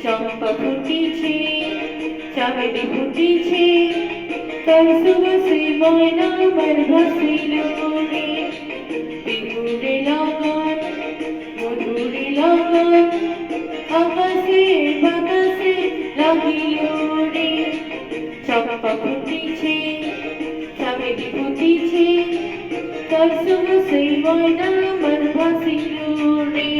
চম্পা ফুটিছে, চামেলি ফুটিছে, তার সুবাসে ময়না আমার ভাসিল রে। বিহুরে লগন, মধুরে লগন, আকাশে বাতাসে লাগিল রে। চম্পা ফুটিছে, চামেলি ফুটিছে, তার সুবাসে ময়না আমার ভাসিল রে।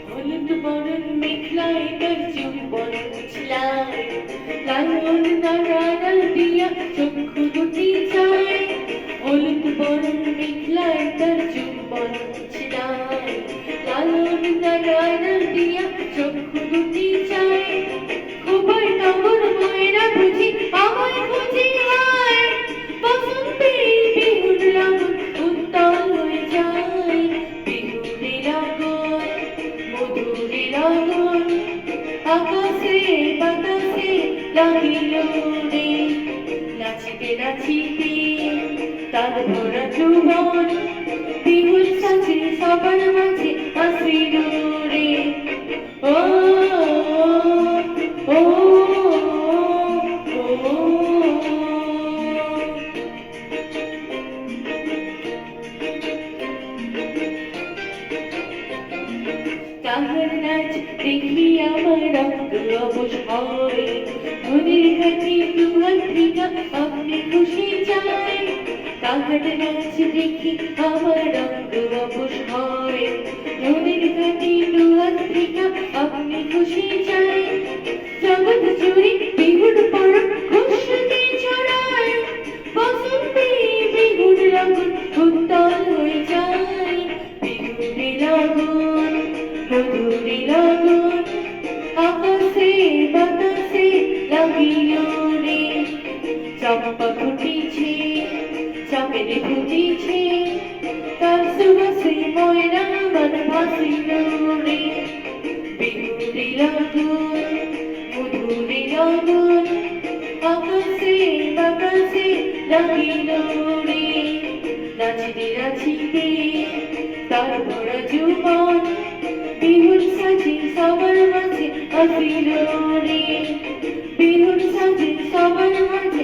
হলুদ বরণ মেঘলায় তার যৌবন ছিলায়, লালন নারায়ণ দিয়া চক্ষু দুটি চায়। হলুদ বরণ মেঘলায় তার যৌবন ছিলায়, লালন নারায়ণ দিয়া চক্ষু দুটি চায়। খুবই তগর ময়না বুঝি আমায় খুঁজি হায়, বসন্তে বিহুর লগন উত্তাল হয়ে যায়। বিহুরে লগন, মধুরে লগন, আকাশে বাতাসে লাগিল রে। নাচিতে নাচিতে তার ভরা যৌবন, বিহুর সাথে সবার মাঝে আসিল রে। ও ও তাহার নাচ দেখি আমার রক্ত অবশ হয়, নদীর ঘাটে দুহাত থেকে আপনি খুশি চায়। তাহার নাচ দেখি আমার রক্ত অবশ হয়, নদীর ঘাটে দুহাত থেকে আপনি খুশি চায়। জগৎ জুড়ে বিহুর পরব খুশকি ছড়ায়, বসন্তে বিহুর লগন উত্তাল হয়ে যায়। বিহুরে লগন, মধুরে লগন, আকাশে বাতাসে লাগিল রে। চম্পা ফুটিছে, চামেলি ফুটিছে, তার সুবাসে ময়না আমার ভাসিল রে। বিহুরে লগন, মধুরে লগন, আকাশে বাতাসে লাগিল রে। নাচিতে নাচিতে তার ভরা যৌবন, বিহুর সাজে সবার মাঝে আসিল রে। বিহুর সাজে সবার মাঝে